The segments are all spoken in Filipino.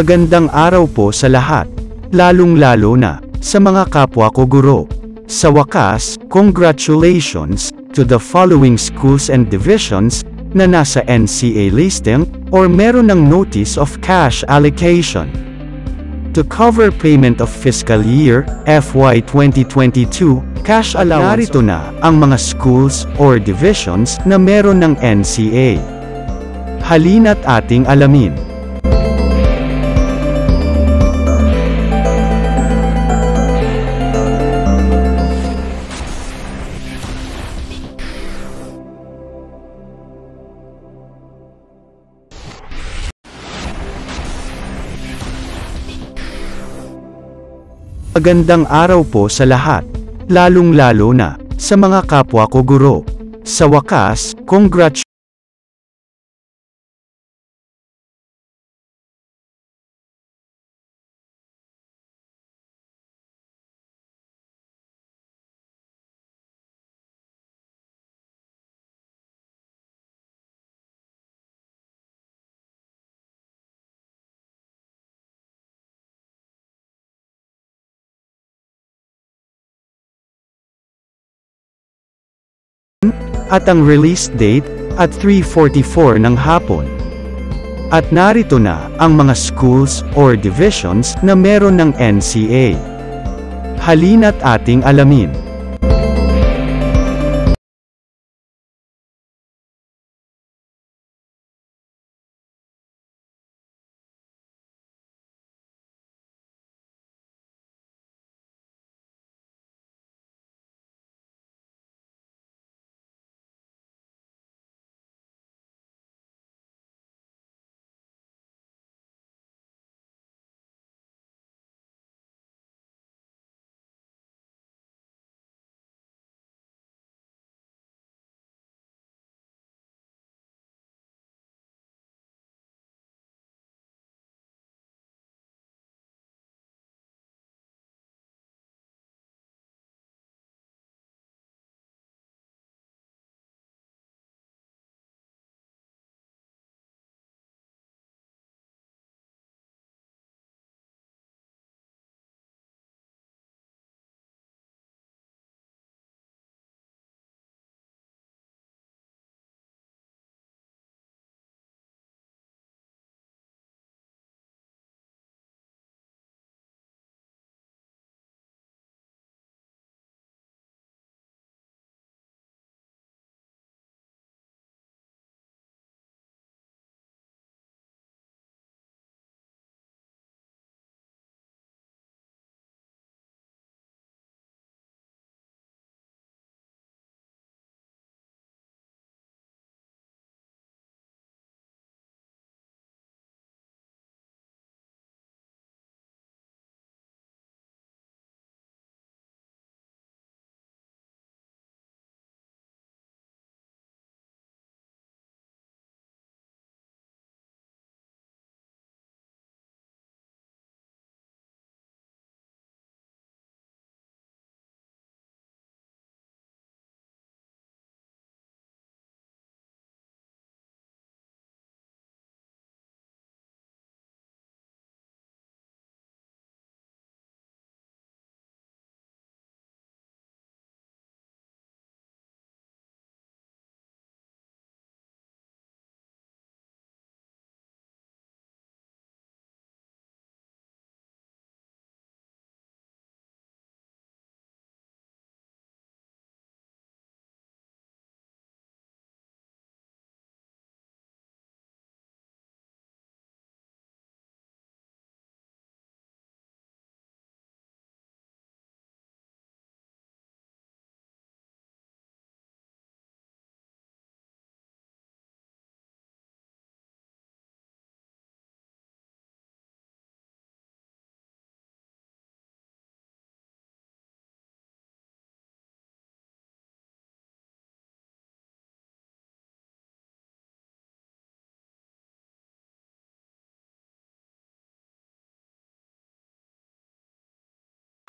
Magandang araw po sa lahat, lalong-lalo na sa mga kapwa ko guro. Sa wakas, congratulations to the following schools and divisions na nasa NCA listing or meron ng notice of cash allocation. To cover payment of fiscal year FY 2022 cash allowance, narito na ang mga schools or divisions na meron ng NCA. Halina't ating alamin. Magandang araw po sa lahat, lalong-lalo na sa mga kapwa ko guro. Sa wakas, congratulations. At ang release date at 3:44 ng hapon. At narito na ang mga schools or divisions na meron ng NCA. Halina't ating alamin.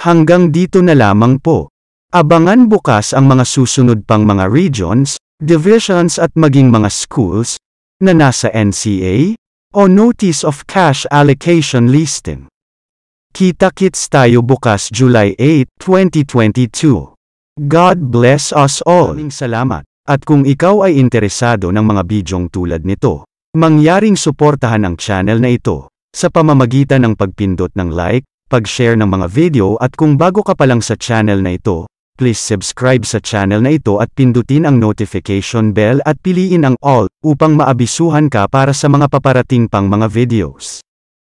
Hanggang dito na lamang po. Abangan bukas ang mga susunod pang mga regions, divisions at maging mga schools na nasa NCA. o Notice of Cash Allocation Listing. Kita-kits tayo bukas July 8, 2022. God bless us all. Maraming salamat. At kung ikaw ay interesado ng mga bidyong tulad nito, mangyaring suportahan ang channel na ito sa pamamagitan ng pagpindot ng like, pag-share ng mga video at kung bago ka pa lang sa channel na ito, please subscribe sa channel na ito at pindutin ang notification bell at piliin ang all upang maabisuhan ka para sa mga paparating pang mga videos.